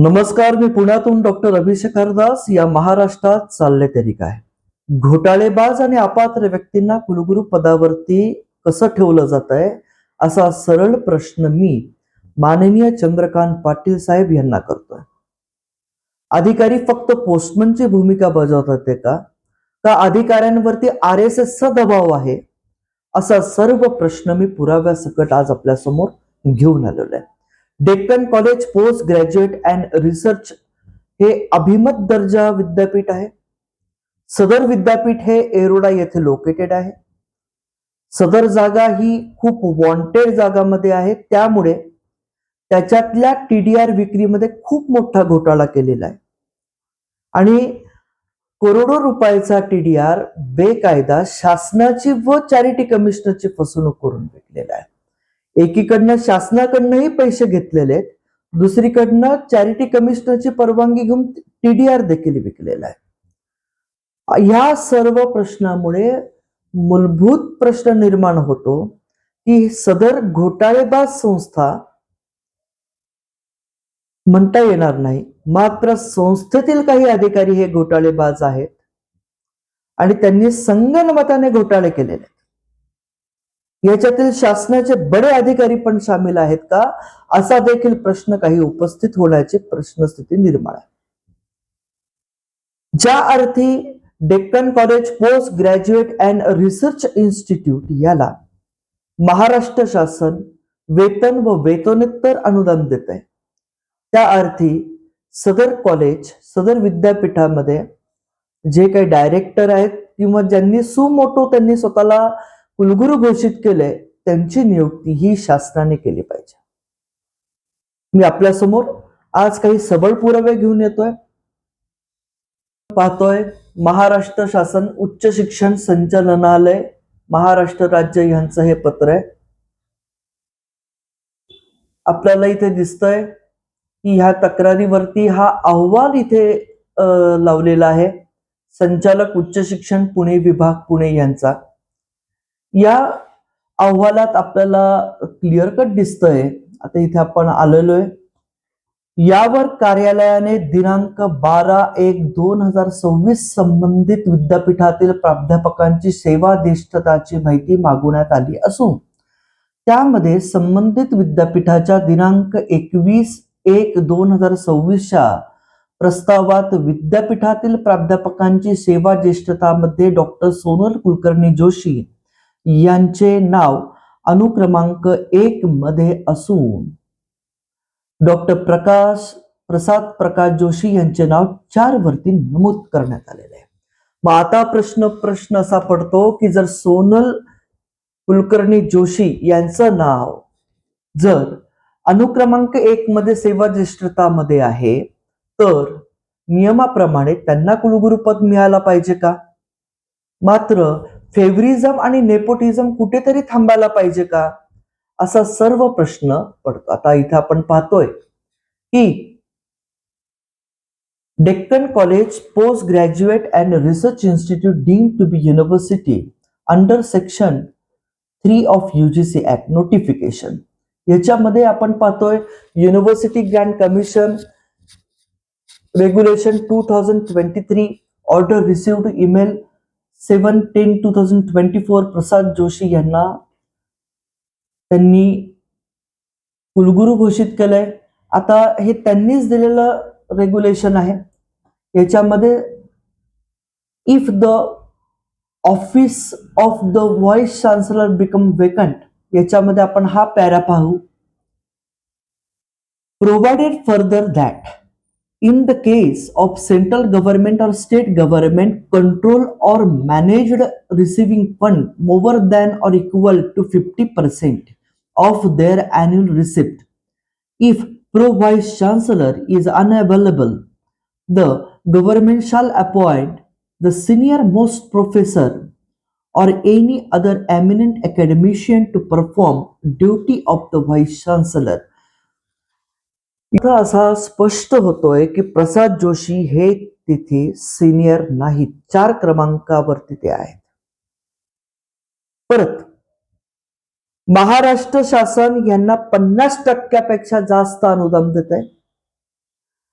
नमस्कार, मी पुण्यातून डॉक्टर अभिषेक हरदास. या महाराष्ट्रात चालले तरी काय? घोटाळेबाज आणि अपात्र व्यक्तींना कुलगुरू पदावरती कसं ठेवलं जात आहे, असा सरळ प्रश्न मी माननीय चंद्रकांत पाटील साहेब यांना करतोय. अधिकारी फक्त पोस्टमनची भूमिका बजावतात ते का का अधिकाऱ्यांवरती RSS चा दबाव आहे? असा सर्व प्रश्न मी पुराव्यासकट आज आपल्या समोर घेऊन आलेलो आहे. Deccan college post graduate and research हे अभिमत दर्जा विद्यापीठ आहे. सदर विद्यापीठ हे एरोडा येथे लोकेटेड आहे. सदर जागा ही खूप वॉन्टेड जागामध्ये आहे, त्यामुळे त्याच्यातल्या TDR विक्रीमध्ये खूप मोठा घोटाळा केलेला आहे आणि करोडो रुपयाचा TDR बेकायदा शासनाची व चॅरिटी कमिशनरची फसवणूक करून विकलेला आहे. एकीकडनं शासनाकडनंही पैसे घेतलेले आहेत, दुसरीकडनं चॅरिटी कमिशनरची परवानगी घेऊन TDR देखील विकलेला आहे. या सर्व प्रश्नामुळे मूलभूत प्रश्न निर्माण होतो की सदर घोटाळेबाज संस्था म्हणता येणार नाही, मात्र संस्थेतील काही अधिकारी हे घोटाळेबाज आहेत आणि त्यांनी संगनमताने घोटाळे केलेले. याच्यातील शासनाचे बडे अधिकारी पण सामील आहेत का, असा देखील प्रश्न काही उपस्थित होण्याची प्रश्नस्थिती निर्माण आहे. ज्या अर्थी Deccan college post graduate and research institute याला महाराष्ट्र शासन वेतन व वेतनोत्तर अनुदान देत आहे, त्या अर्थी सदर कॉलेज सदर विद्यापीठामध्ये जे काही डायरेक्टर आहेत किंवा ज्यांनी सुमोटो त्यांनी स्वतःला कुलगुरू घोषित केले, त्यांची नियुक्ती ही शासनाने केली पाहिजे. मी आपल्या समोर आज काही सबळ पुरावे घेऊन येतोय. पाहतोय महाराष्ट्र शासन उच्च शिक्षण संचालनालय महाराष्ट्र राज्य यांचं हे पत्र आहे. आपल्याला इथे दिसतंय की ह्या तक्रारीवरती हा अहवाल इथे लावलेला आहे. संचालक उच्च शिक्षण पुणे विभाग पुणे यांचा. या अहवालात आपल्याला क्लिअर कट दिसतंय, आता इथे आपण आलेलो आहे, यावर कार्यालयाने दिनांक 12/1/2026 संबंधित विद्यापीठातील प्राध्यापकांची सेवानिष्ठताची माहिती मागवण्यात आली असून त्यामध्ये संबंधित विद्यापीठाच्या दिनांक 21/1/2026 प्रस्तावात विद्यापीठातील प्राध्यापकांची सेवा ज्येष्ठतामध्ये डॉक्टर सोनल कुलकर्णी जोशी यांचे नाव अनुक्रमांक 1 मध्ये असून डॉक्टर प्रसाद प्रकाश जोशी यांचे नाव 4 वरती नमूद करण्यात आलेले आहे. मग आता प्रश्न असा पडतो की जर सोनल कुलकर्णी जोशी यांचं नाव जर अनुक्रमांक 1 मध्ये सेवा ज्येष्ठतामध्ये आहे, तर नियमाप्रमाणे त्यांना कुलगुरू पद मिळायला पाहिजे का? मात्र फेवरिझम आणि नेपोटिझम कुठेतरी थांबायला पाहिजे का, असा सर्व प्रश्न पडतो. आता इथे आपण पाहतोय की Deccan college post graduate and research institute deemed to be university under section 3 of UGC act notification. याच्यामध्ये आपण पाहतोय university grant commission regulation 2023 order received email 7/10/2024 Prasad Joshi यांना त्यांनी कुलगुरू घोषित केलंय. आता हे त्यांनीच दिलेलं रेग्युलेशन आहे. याच्यामध्ये if the office of the vice chancellor become vacant, याच्यामध्ये आपण हा पॅरा पाहू. Provided further that in the case of central government or state government control or managed receiving fund more than or equal to 50% of their annual receipt, if pro vice chancellor is unavailable, the government shall appoint the senior most professor or any other eminent academician to perform duty of the vice chancellor. इथं असा स्पष्ट होतोय की प्रसाद जोशी हे तिथे senior नाहीत, 4 क्रमांकावरती ते आहेत. परत महाराष्ट्र शासन यांना 50% जास्त अनुदान देत आहे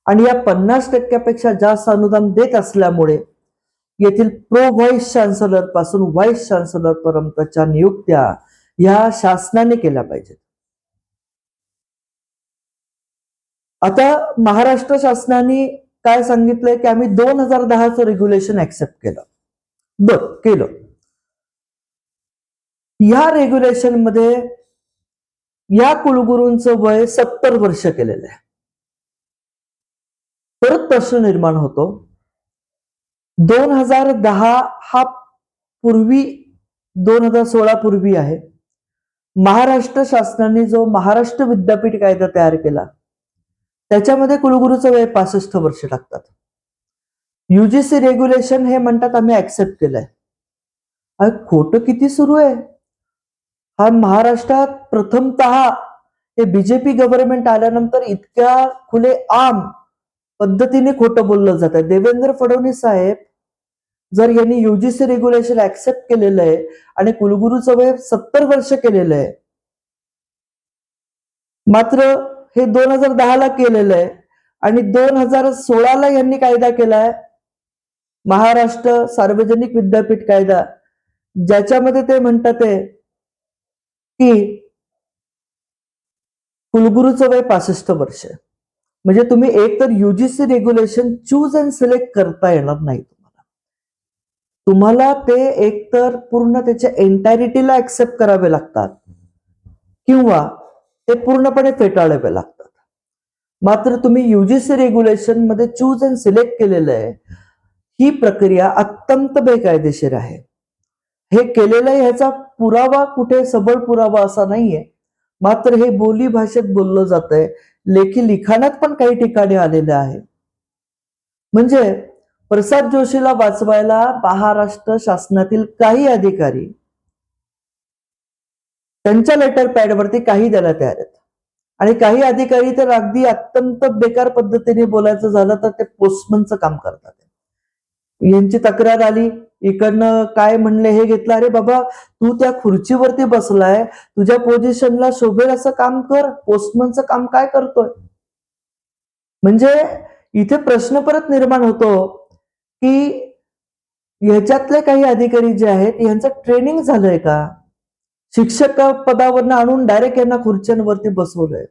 आणि या 50% जास्त अनुदान देत असल्यामुळे येथील प्रो व्हाईस चान्सलर पासून व्हाईस चान्सलर पर्यंतच्या नियुक्त्या या शासनाने केल्या पाहिजेत. आता महाराष्ट्र शासनाने काय सांगितलंय की आम्ही 2010चं रेग्युलेशन ऍक्सेप्ट केलं. या रेग्युलेशन मध्ये या कुलगुरूंचं वय 70 वर्ष केलेलं आहे. परत प्रश्न निर्माण होतो, 2010 हा पूर्वी 2016 पूर्वी आहे. महाराष्ट्र शासनाने जो महाराष्ट्र विद्यापीठ कायदा तयार केला त्याच्यामध्ये कुलगुरूचं वय 65 वर्ष टाकतात. युजीसी रेग्युलेशन हे म्हणतात आम्ही ऍक्सेप्ट केलंय. खोटं किती सुरू आहे. हा महाराष्ट्रात प्रथमतः हे बीजेपी गव्हर्नमेंट आल्यानंतर इतक्या खुले आम पद्धतीने खोटं बोललं जात आहे. देवेंद्र फडणवीस साहेब जर यांनी युजीसी रेग्युलेशन ऍक्सेप्ट केलेलं आहे आणि कुलगुरूचं वय 70 वर्ष केलेलं आहे, मात्र हे 2010ला केलेलं आहे आणि 2016ला यांनी कायदा केलाय महाराष्ट्र सार्वजनिक विद्यापीठ कायदा, ज्याच्यामध्ये ते म्हणतात की कुलगुरूचं वय 65 वर्ष. म्हणजे तुम्ही एक तर UGC regulation choose and select करता येणार नाही. तुम्हाला ते एकतर पूर्ण त्याच्या एंटायरिटीला ऍक्सेप्ट करावे लागतात किंवा ते पूर्णपणे फेटाळावे लागतात. मात्र तुम्ही युजीसी रेग्युलेशन मध्ये चूज अँड सिलेक्ट केलेलं आहे, ही प्रक्रिया अत्यंत बेकायदेशीर आहे. हे केलेलं आहे ह्याचा पुरावा कुठे सबळ पुरावा असा नाहीये, मात्र हे बोली भाषेत बोललं जात आहे, लेखी लिखाणात पण काही ठिकाणी आलेलं आहे. म्हणजे प्रसाद जोशीला वाचवायला महाराष्ट्र शासनातील काही अधिकारी त्यांच्या लेटर पॅडवरती काही द्यायला तयार आहेत आणि काही अधिकारी तर अगदी अत्यंत बेकार पद्धतीने बोलायचं झालं तर ते पोस्टमनचं काम करतात. यांची तक्रार आली, इकडनं काय म्हणले हे घेतलं, अरे बाबा तू त्या खुर्चीवरती बसलाय, तुझ्या पोझिशनला शोभेल असं काम कर, पोस्टमनचं काम काय करतोय. म्हणजे इथे प्रश्न परत निर्माण होतो की ह्याच्यातले काही अधिकारी जे आहेत यांचं ट्रेनिंग झालंय का. शिक्षक पदावरनं आणून डायरेक्ट यांना खुर्च्यांवरती बसवलंय.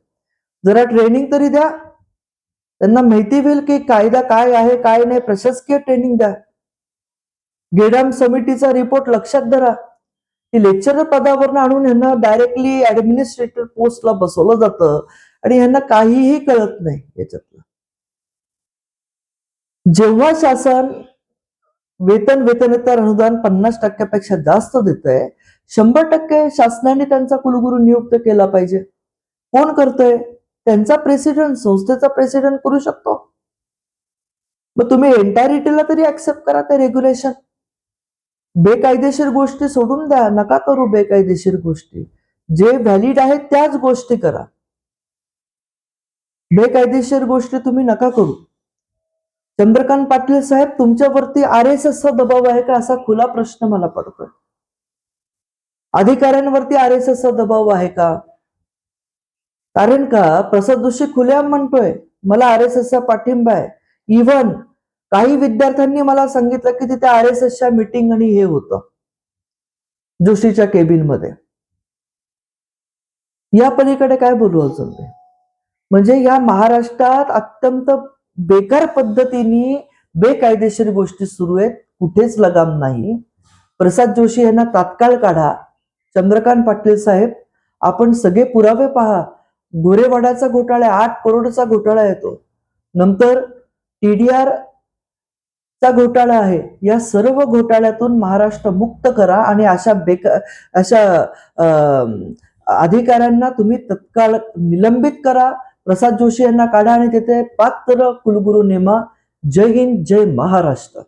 जरा ट्रेनिंग तरी द्या, त्यांना माहिती होईल की कायदा काय आहे काय नाही. प्रशासकीय ट्रेनिंग द्या. गेडाम समितीचा रिपोर्ट लक्षात धरा की लेक्चरर पदावरनं आणून यांना डायरेक्टली ऍडमिनिस्ट्रेटर पोस्टला बसवलं जातं आणि यांना काहीही कळत नाही याच्यातलं. जेव्हा शासन वेतनेतर अनुदान 50%पेक्षा जास्त देत आहे, 100% शासनाने त्यांचा कुलगुरू नियुक्त केला पाहिजे. कोण करतोय. त्यांचा प्रेसिडेंट, संस्थेचा प्रेसिडेंट करू शकतो. मग तुम्ही एंटायरिटीला तरी ऍक्सेप्ट करा ते रेग्युलेशन. बेकायदेशीर गोष्टी सोडून द्या, नका करू बेकायदेशीर गोष्टी. जे व्हॅलिड आहेत त्याच गोष्टी करा. बेकायदेशीर गोष्टी तुम्ही नका करू. चंद्रकांत पाटील साहेब, तुमच्यावरती आरएसएसचा दबाव आहे का असा खुला प्रश्न मला पडतोय. अधिकाऱ्यांवरती आरएसएसचा दबाव आहे का. कारण का प्रसाद जोशी खुलेआम म्हणतोय मला आरएसएसचा पाठिंबा आहे. इव्हन काही विद्यार्थ्यांनी मला सांगितलं की तिथे आरएसएसच्या मीटिंग आणि हे होतं जोशीच्या केबिन मध्ये. या पलीकडे काय बोलू अजून. म्हणजे या महाराष्ट्रात अत्यंत बेकार पद्धतीने बेकायदेशीर गोष्टी सुरू आहेत, कुठेच लगाम नाही. प्रसाद जोशी यांना तात्काळ काढा. चंद्रकांत पाटील साहेब, आपण सगळे पुरावे पहा. गोरेवाड्याचा घोटाळा 8 करोडचा घोटाळा येतो, नंतर टीडीआर चा घोटाळा आहे. या सर्व घोटाळ्यातून महाराष्ट्र मुक्त करा आणि अशा अधिकाऱ्यांना तुम्ही तत्काळ निलंबित करा. प्रसाद जोशी यांना काढा आणि तिथे पात्र कुलगुरू नेमा. जय हिंद, जय महाराष्ट्र.